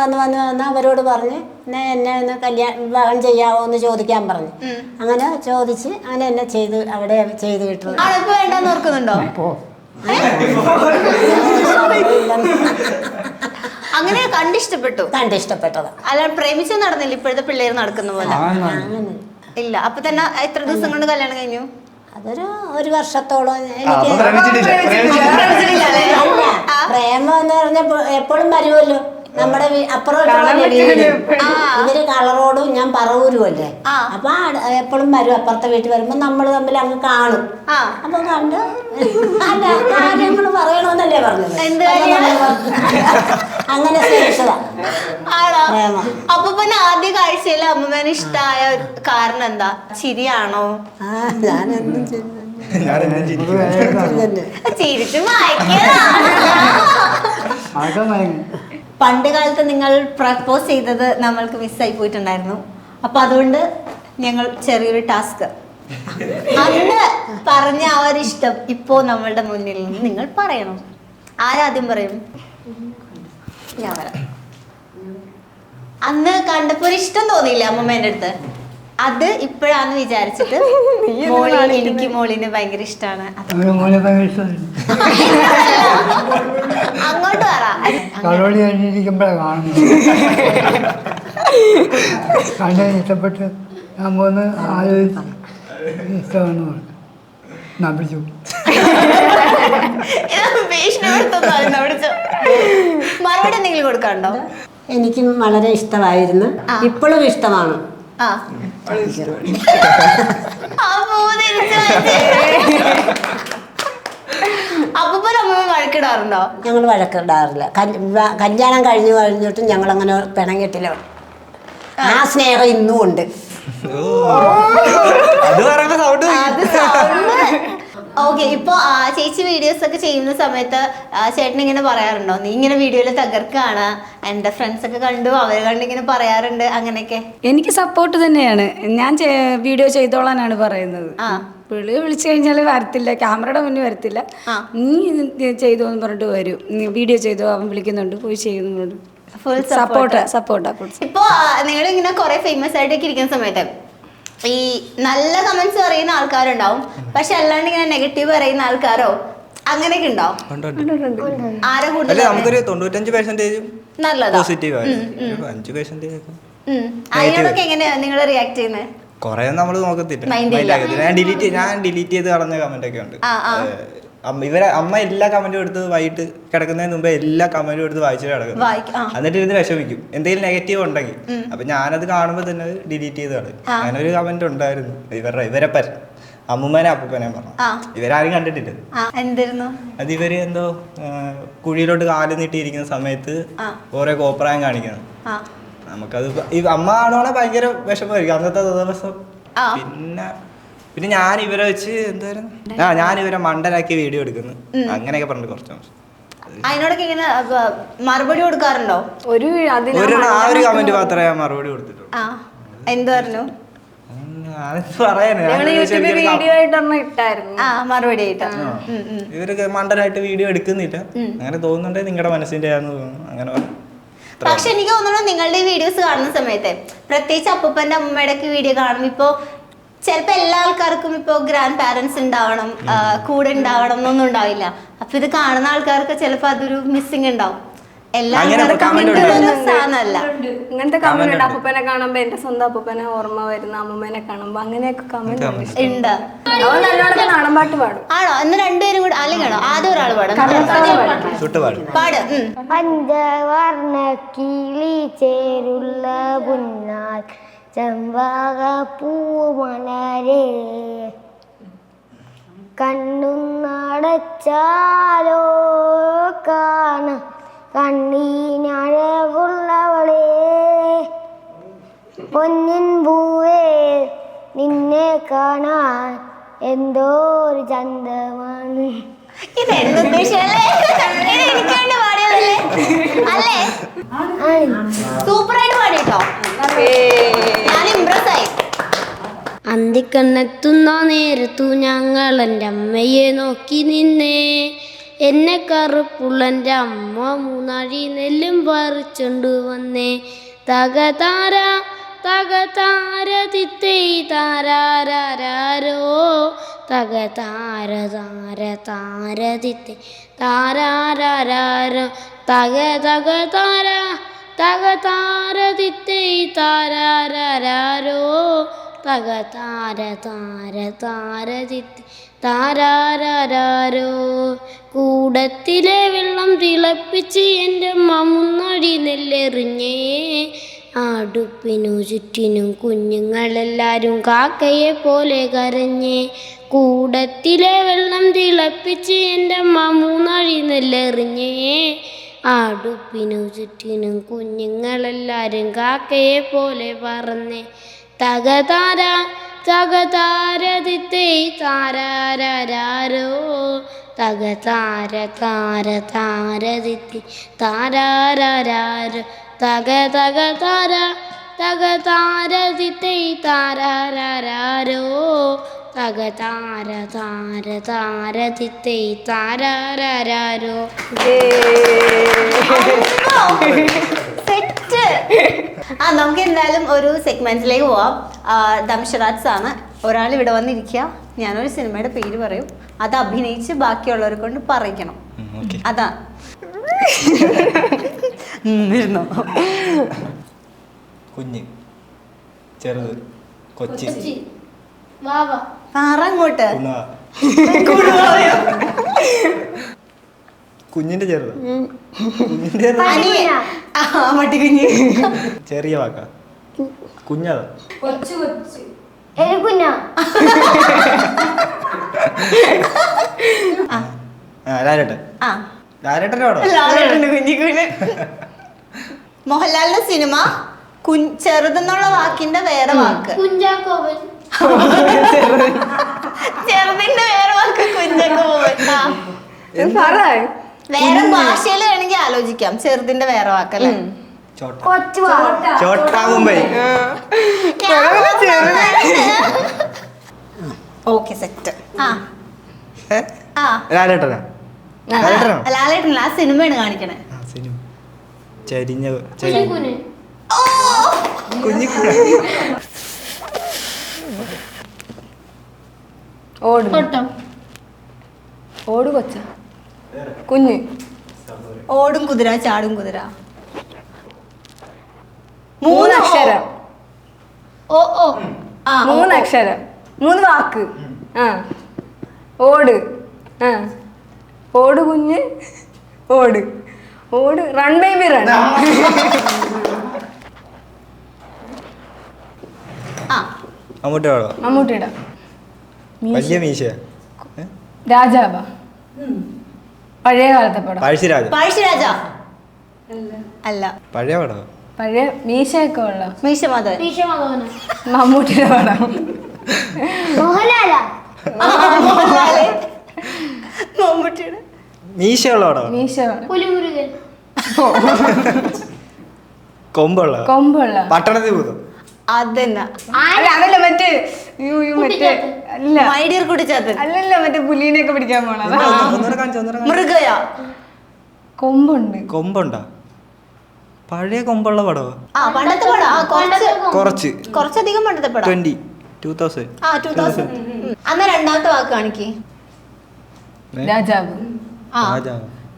അവരോട് പറഞ്ഞ് എന്നെ ഒന്ന് വിവാഹം ചെയ്യാവോ എന്ന് ചോദിക്കാൻ പറഞ്ഞു. അങ്ങനെ ചോദിച്ച് അങ്ങനെ എന്നെ അവിടെ ചെയ്ത് വിട്ടു. വേണ്ടെന്ന് ഓർക്കുന്നുണ്ടോ? അങ്ങനെ കണ്ടിഷ്ടപ്പെട്ടത് അല്ല, പ്രേമിച്ചു നടന്നില്ല ഇപ്പോഴത്തെ പിള്ളേർ നടക്കുന്ന പോലെ? ഇല്ല. അപ്പൊ തന്നെ എത്ര ദിവസം കൊണ്ട് കല്യാണം കഴിഞ്ഞു? അതൊരു 1 വർഷത്തോളം. എനിക്ക് പ്രേമം എന്ന് പറഞ്ഞപ്പോ എപ്പോഴും വരുമല്ലോ. നമ്മുടെ അപ്പുറം വീട്. ഇവര് കളറോടും ഞാൻ പറവൂരും അല്ലേ. അപ്പൊ എപ്പോഴും വരും. അപ്പുറത്തെ വീട്ടിൽ വരുമ്പോ നമ്മൾ തമ്മിൽ അങ്ങ് കാണും. അപ്പൊ കണ്ട് അല്ല കാര്യങ്ങൾ പറയണമെന്നല്ലേ പറഞ്ഞത്. അങ്ങനെ സ്നേഹിച്ചതാ. അപ്പൊ പിന്നെ ആദ്യ കാഴ്ചയിൽ അമ്മമ്മേനെ ഇഷ്ടമായ കാരണം എന്താ? ചിരിയാണോ? ഞാനെന്നും ചിരിച്ചു പണ്ട് കാലത്ത് നിങ്ങൾ പ്രപ്പോസ് ചെയ്തത് നമ്മൾക്ക് മിസ്സായി പോയിട്ടുണ്ടായിരുന്നു. അപ്പൊ അതുകൊണ്ട് ഞങ്ങൾ ചെറിയൊരു ടാസ്ക്, അന്ന് പറഞ്ഞ ആ ഒരു ഇഷ്ടം ഇപ്പോ നമ്മളുടെ മുന്നിൽ നിന്ന് നിങ്ങൾ പറയണം. ആരാദ്യം പറയും? ഞാൻ പറയാം. അന്ന് കണ്ടപ്പോ ഒരു ഇഷ്ടം തോന്നിയില്ലേ അമ്മമ്മേന്റെ അടുത്ത്? അത് ഇപ്പോഴാന്ന് വിചാരിച്ചിട്ട് എനിക്ക് മോളിനെ ഭയങ്കര ഇഷ്ടമാണ്. അങ്ങോട്ട് പറ. കണ്ട ഇഷ്ടപ്പെട്ട് ഞാൻ പോന്ന് ആലോചിച്ച് ഇഷ്ടമാണെന്ന് പറഞ്ഞു. ഞാൻ പിടിച്ചു. മറുപടി എന്തെങ്കിലും കൊടുക്കാണ്ടോ? എനിക്കും വളരെ ഇഷ്ടമായിരുന്നു. ഇപ്പോഴും ഇഷ്ടമാണ്. അപ്പൊ അമ്മ വഴക്കിടാറുണ്ടോ? ഞങ്ങൾ വഴക്കിടാറില്ല. കല്യാണം കഴിഞ്ഞിട്ടും ഞങ്ങൾ അങ്ങനെ പിണങ്ങിട്ടില്ല. ആ സ്നേഹം ഇന്നും ഉണ്ട്. ഓക്കെ. ഇപ്പൊ ചേച്ചി വീഡിയോസ് ഒക്കെ ചെയ്യുന്ന സമയത്ത് ചേട്ടൻ ഇങ്ങനെ പറയാറുണ്ടോ, നീ ഇങ്ങനെ വീഡിയോയില് തകർക്കാണ്, എന്റെ ഫ്രണ്ട്സ് ഒക്കെ കണ്ടു, അവര് കണ്ട് ഇങ്ങനെ പറയാറുണ്ട്, അങ്ങനെയൊക്കെ? എനിക്ക് സപ്പോർട്ട് തന്നെയാണ്. ഞാൻ വീഡിയോ ചെയ്തോളാനാണ് പറയുന്നത്. പുള്ളി വിളിച്ചു കഴിഞ്ഞാൽ വരത്തില്ല, ക്യാമറയുടെ മുന്നിൽ വരത്തില്ല. നീ ചെയ്തോ എന്ന് പറഞ്ഞിട്ട് വരും. നീ വീഡിയോ ചെയ്തോ, അവൻ വിളിക്കുന്നുണ്ട്, പോയി ചെയ്യുന്നുണ്ട്. ഫുൾ സപ്പോർട്ടാ. ഇപ്പൊ നിങ്ങൾ ഇങ്ങനെ കുറെ ഫേമസ് ആയിട്ടൊക്കെ ഇരിക്കുന്ന സമയത്ത് ഈ നല്ല കമന്റ്സ് പറയുന്ന ആൾക്കാരുണ്ടാവും, പക്ഷെ അല്ലാണ്ട് ഇങ്ങനെ നെഗറ്റീവ് പറയുന്ന ആൾക്കാരോ അങ്ങനെയൊക്കെ ഉണ്ടാവും? ആരെ കൂടുതൽ? നമുക്കൊരു 95% നല്ലതാ. അതിനോടൊക്കെ എങ്ങനെയാ നിങ്ങൾ റിയാക്ട് ചെയ്യുന്നത്? കൊറേ നമ്മള് നോക്കത്തില്ല. ഞാൻ ഡിലീറ്റ് ചെയ്ത് കളഞ്ഞ കമന്റ് ഒക്കെ ഉണ്ട്. അമ്മ എല്ലാ കമന്റും എടുത്ത് വൈകിട്ട് കിടക്കുന്നതിന് മുമ്പേ എല്ലാ കമന്റും എടുത്ത് വായിച്ചിട്ട് കിടക്കും. എന്നിട്ട് ഇരുന്ന് വിഷമിക്കും എന്തെങ്കിലും നെഗറ്റീവ് ഉണ്ടെങ്കിൽ. അപ്പൊ ഞാനത് കാണുമ്പോ തന്നെ ഡിലീറ്റ് ചെയ്ത് കളയും. അങ്ങനെ ഒരു കമന്റ് ഉണ്ടായിരുന്നു. ഇവരെ അമ്മൂമ്മനെ അപ്പൂപ്പനെ പറഞ്ഞു. ഇവരാരും കണ്ടിട്ടില്ല. അത് ഇവര് എന്തോ കുഴിയിലോട്ട് കാല് നീട്ടിയിരിക്കുന്ന സമയത്ത് ഓരോ കോപ്രായം കാണിക്കണം. നമുക്കത് അമ്മ കാണുവാണെങ്കിൽ ഭയങ്കര വിഷമമായിരിക്കും അന്നത്തെ ദിവസം. പിന്നെ ഞാൻ ഇവരെ വെച്ച് എന്തായിരുന്നു ഞാൻ ഇവരെ മണ്ടനാക്കി വീഡിയോ എടുക്കുന്നു, അങ്ങനെയൊക്കെ പറഞ്ഞു കുറച്ച് അതിനോടൊക്കെ ഇങ്ങനെ മറുപടി കൊടുക്കാറുണ്ടോ? ആ ഒരു കമന്റ് മാത്രമേ ഞാൻ മറുപടി കൊടുത്തിട്ടുള്ളൂ. എന്ത് പറഞ്ഞു? മറുപടി ആയിട്ട് ഇവരൊക്കെ മണ്ടനായിട്ട് വീഡിയോ എടുക്കുന്നില്ല, അങ്ങനെ തോന്നുന്നുണ്ടെങ്കിൽ നിങ്ങളുടെ മനസ്സിന്റെ ആണെന്ന് തോന്നുന്നു, അങ്ങനെ പറഞ്ഞു. പക്ഷെ എനിക്ക് തോന്നുന്നു നിങ്ങളുടെ വീഡിയോസ് കാണുന്ന സമയത്ത്, പ്രത്യേകിച്ച് അപ്പൂപ്പന്റെ അമ്മയുടെ ഒക്കെ വീഡിയോ കാണും, ഇപ്പൊ ചിലപ്പോ എല്ലാ ആൾക്കാർക്കും ഇപ്പൊ ഗ്രാൻഡ് പാരന്റ്സ് ഉണ്ടാവണം, കൂടെ ഉണ്ടാവണം എന്നൊന്നും ഉണ്ടാവില്ല. അപ്പൊ ഇത് കാണുന്ന ആൾക്കാർക്ക് ചിലപ്പോ അതൊരു മിസ്സിങ് ഉണ്ടാവും. എല്ലാ സാധനമല്ല ഇങ്ങനത്തെ കമന്റ് ഉണ്ട്. അപ്പൂപ്പനെ കാണുമ്പോ എന്റെ സ്വന്തം അപ്പൂപ്പനെ ഓർമ്മ വരുന്ന, അമ്മൂമ്മനെ കാണുമ്പോ അങ്ങനെയൊക്കെ കമന്റ് ഉണ്ട്. നാടൻ പാട്ട് പാടും. ആണോ? എന്ന് രണ്ടുപേരും കൂടെ അല്ലെങ്കിൽ ആദ്യം ഒരാൾ പാടും. പാട്. പഞ്ചവർണ്ണ കിളി ചേരുള്ള പുന്നാൽ ചെമ്പക പൂമലരേ കണ്ണും നടച്ചാലോ കാണ കണ്ണീനഴകുള്ളവളേ പൊന്നിൻ പൂവേ നിന്നെ കാണാൻ എന്തോ ഒരു ചന്തമാണ്. സൂപ്പറായിട്ട് പാടിട്ടോ, ഞാൻ ഇംപ്രസ് ആയി. അന്തിക്കണ്ണെത്തുന്ന നേരത്തു ഞങ്ങൾ എൻ്റെ അമ്മയെ നോക്കി നിന്നേ. എന്നെ കറുപ്പുള്ളൻ്റെ അമ്മ മൂന്നാഴി നെല്ലും പറിച്ചോണ്ടു വന്നേ. തകതാര തകതാര തിത്തേ താരാരോ തകതാര താര താര തിത്തേ താരാരോ തക തക താര തകതാര തിത്തേ താരാരോ തകതാര താര താര തിത്തേ താരാരോ. കൂടത്തിലെ വെള്ളം തിളപ്പിച്ച് എൻ്റെ അമ്മ മുന്നടി നെല്ല് നിന്നെറിഞ്ഞേ അടുപ്പിനു ചുറ്റിനും കുഞ്ഞുങ്ങളെല്ലാരും കാക്കയെ പോലെ കരഞ്ഞേ കൂടത്തിലെ വെള്ളം തിളപ്പിച്ച് എൻ്റെ അമ്മ 3 അഴി നെല്ലെറിഞ്ഞേ അടുപ്പിനു ചുറ്റിനും കുഞ്ഞുങ്ങളെല്ലാരും കാക്കയെ പോലെ പറന്നേ തകതാര തകതാരതിത്തേ താരാരാരോ തകതാര താര താരതിത്തി താരാരാരോ തക തക താര തകതാരതിത്തേ താരാരാരോ തകതാര താര താരതിത്തേ താരാരാരോ. സെറ്റ്. നമുക്ക് എന്തായാലും ഒരു സെഗ്മെന്റിലേക്ക് പോവാം. ദംഷറാജ് ആണ് ഒരാൾ ഇവിടെ വന്നിരിക്കുക. ഞാനൊരു സിനിമയുടെ പേര് പറയും, അത് അഭിനയിച്ച് ബാക്കിയുള്ളവരെ കൊണ്ട് പറയിക്കണം. അതാ ഇരുന്നോ. കുഞ്ഞ്, ചെറുത്, കൊച്ചി, അങ്ങോട്ട് കുഞ്ഞിന്റെ ചെറുത്, കുഞ്ഞിന്റെ മട്ടിക്കുഞ്ഞ്, ചെറിയ വാക്ക, കുഞ്ഞതാ, ലാലേട്ടൻ. മോഹൻലാലിന്റെ സിനിമ ചെറുതെന്നുള്ള വാക്കിന്റെ വേറെ വാക്ക്, ചെറുതിന്റെ വേറെ വാക്ക് കുഞ്ചാക്കോവൻ. വേറെ ഭാഷയിൽ വേണമെങ്കിൽ ആലോചിക്കാം. ചെറുതിന്റെ വേറെ വാക്കല്ലേ? ചോട്ടാ മുംബൈ. Okay set. ലാലേട്ടനാ? ലാലേട്ടൻ ആ സിനിമയാണ് കാണിക്കണേ. സിനിമ ചരിഞ്ഞ കുഞ്ഞി ഓട് കൊച്ച കുഞ്ഞ് ഓടും കുതിര ചാടും കുതിര. 3 അക്ഷരം. 3 അക്ഷരം, 3 വാക്ക്. ഓട്. ഓട് കുഞ്ഞ്, ഓട് ഓട്, റൺ ബേബി റൺ. മമ്മൂട്ടിയുടെ വലിയ മീശ, രാജാവ, പഴയ കാലത്തെ പടം. പഴശ്ശിരാജ അല്ല, പഴയ പടം, പഴയ മീശയൊക്കെ ഉള്ള മീശ മാധവൻ. മമ്മൂട്ടിയുടെ പടം. മമ്മൂട്ടിയുടെ മീശ ഉള്ള പടം. മീശ കൊമ്പുള്ള പട്ടണത്തിൽ ഭൂതം. അതെന്നാ? അതല്ല മറ്റേ അല്ല മൈഡിയർ കുട്ടിച്ചാത്തൻ. അല്ലല്ല മറ്റേ പുലീനെയൊക്കെ പിടിക്കാൻ പോണ മൃഗയ. കൊമ്പുണ്ട്. കൊമ്പുണ്ടാ? പഴയ കൊമ്പുള്ള പടം. പണ്ടത്തെ പടം. കുറച്ചധികം പണ്ടത്തെ പടം. 2000. അന്ന് രണ്ടാമത്തെ വാക്ക് കാണിക്കേ. രാജാവ്.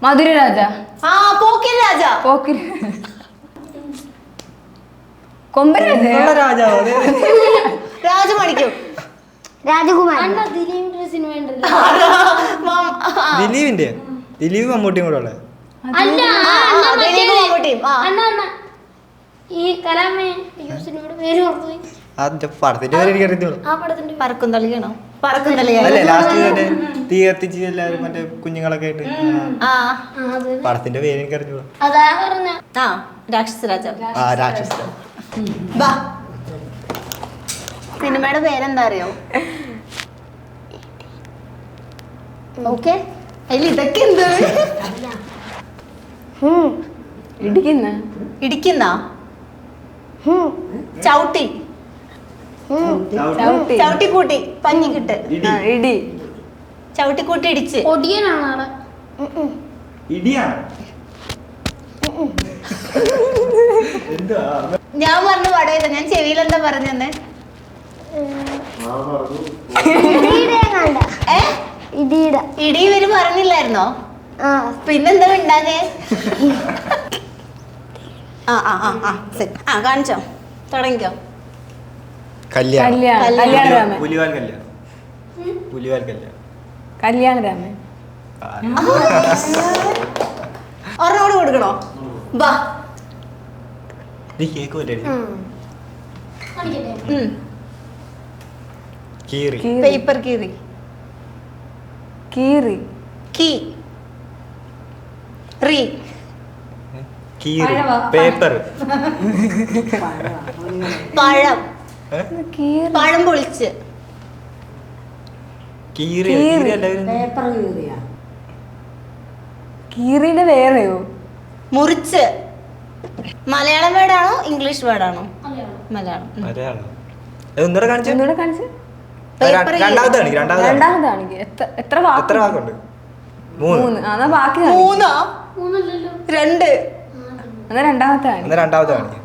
മധുര രാജ. പോക്കിരി രാജ. പോക്കിരി കൊമ്പരാജ. രാജമണിക്കും ദിലീപിന്റെ ദിലീപ് മമ്മൂട്ടിയും കൂടെ ഉള്ളത്. പടത്തിന്റെ പേര് എനിക്കറിയത്തുള്ളൂ. പറക്കും തളിയാണോ? പറക്കും തളിയാ അല്ലേ? ലാസ്റ്റ് മറ്റേ തീ കത്തിച്ച് എല്ലാവരും മറ്റേ കുഞ്ഞുങ്ങളൊക്കെ ആയിട്ട്. പടത്തിന്റെ പേര് എനിക്കറിഞ്ഞൂടാ. രാക്ഷസ രാജാവ്. രാക്ഷസ. സിനിമയുടെ പേരെന്താ അറിയോ? ഓക്കെ, അതിൽ ഇതൊക്കെ എന്ത്? ഇടിക്കുന്ന ചവിട്ടി ചവിട്ടിക്കൂട്ടി പഞ്ഞിക്കിട്ട് ഇടി ചവിട്ടിക്കൂട്ടി ഇടിച്ച്. ഞാൻ പറഞ്ഞു പടയില്ല, ഞാൻ ചെവിയിൽ എന്താ പറഞ്ഞെന്ന്? ഇടി ഇവര് പറഞ്ഞില്ലായിരുന്നോ? പിന്നെന്താ ഉണ്ടാകെ? കാണിച്ചോ, തുടങ്ങിക്കോ. കല്യാണരാമൻ. കല്യാണരാമൻ. ഒരെണ്ണോട് കൊടുക്കണോ? ബാ നീ കേൾക്കുമല്ലേ കീറി പേപ്പർ കീറി. കീറി കീ റീ കീറി പേപ്പർ പഴം കീറി പഴം പൊളിച്ച് കീറി കീറി എല്ലാവരും പേപ്പർ കീറിയാ കീറിന്റെ വേറെയോ? മുറിച്ച്. മലയാളം വേർഡാണോ ഇംഗ്ലീഷ് വേർഡാണോ? മലയാളം. മലയാളം ഒന്നുകൂടെ കാണിച്ചു. ഒന്നുകൂടെ കാണിച്ച്. പേപ്പർ രണ്ടാമത്തെ കാണിക്ക്. രണ്ടാമത് കാണിക്ക്. എത്ര എത്ര വാക്കുണ്ട്? 3. എന്നാ ബാക്കി കാണിക്ക്. മൂന്നോ? രണ്ട്. എന്നാ രണ്ടാമത്തെ കാണിക്ക്. എന്നാ രണ്ടാമത്തെ കാണിക്ക്.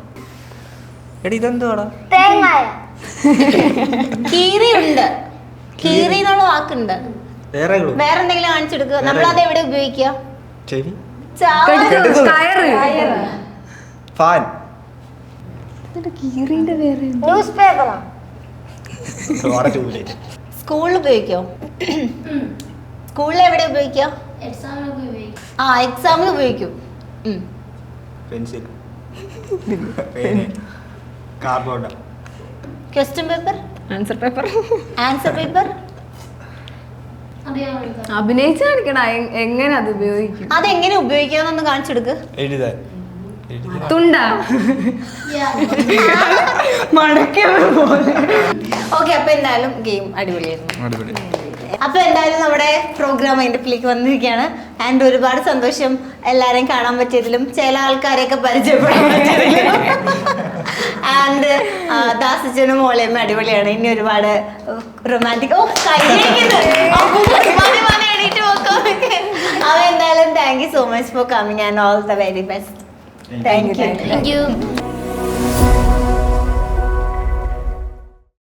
എടി ഇതെന്തുവാടാ? കീറി ഉണ്ട്. കീറി എന്നുള്ള വാക്കുണ്ട്. വേറെ വേറെ എന്തെങ്കിലും കാണിച്ചെടുക്കുക. നമ്മളത് എവിടെ ഉപയോഗിക്കുക? ചെവി കെട്ടുതു. കയറ്. ഫാൻ കീറിന്റെ വേറെ ന്യൂസ് പേപ്പറാ. സ്കൂളിൽ ഉപയോഗിക്കോ? സ്കൂളിൽ എവിടെ ഉപയോഗിക്കുക? ആ എക്സാമിന് ഉപയോഗിക്കും. Pencil cardboard question paper, answer paper. Answer paper. അഭിനയിച്ച് കാണിക്കണ എങ്ങനെ അത് ഉപയോഗിക്കും? അതെങ്ങനെ ഉപയോഗിക്കാന്നൊന്ന് കാണിച്ചെടുക്ക്. എഴുതാൻ തുണ്ടാ മടക്കി. ഓക്കെ, അപ്പൊ എന്തായാലും ഗെയിം അടിപൊളിയായിരുന്നു. അടിപൊളി. അപ്പൊ എന്തായാലും നമ്മുടെ പ്രോഗ്രാം എൻഡിലേക്ക് വന്നിരിക്കുകയാണ്. ആൻഡ് ഒരുപാട് സന്തോഷം എല്ലാരെയും കാണാൻ പറ്റിയതിലും ചില ആൾക്കാരെയൊക്കെ പരിചയപ്പെടാൻ പറ്റിയതിലും. ആൻഡ് ദാസച്ചനും മോളയും അടിപൊളിയാണ്. ഇനി ഒരുപാട് റൊമാൻറ്റിക് അപ്പൊ എന്തായാലും thank you so much for coming and all the very best. Thank you.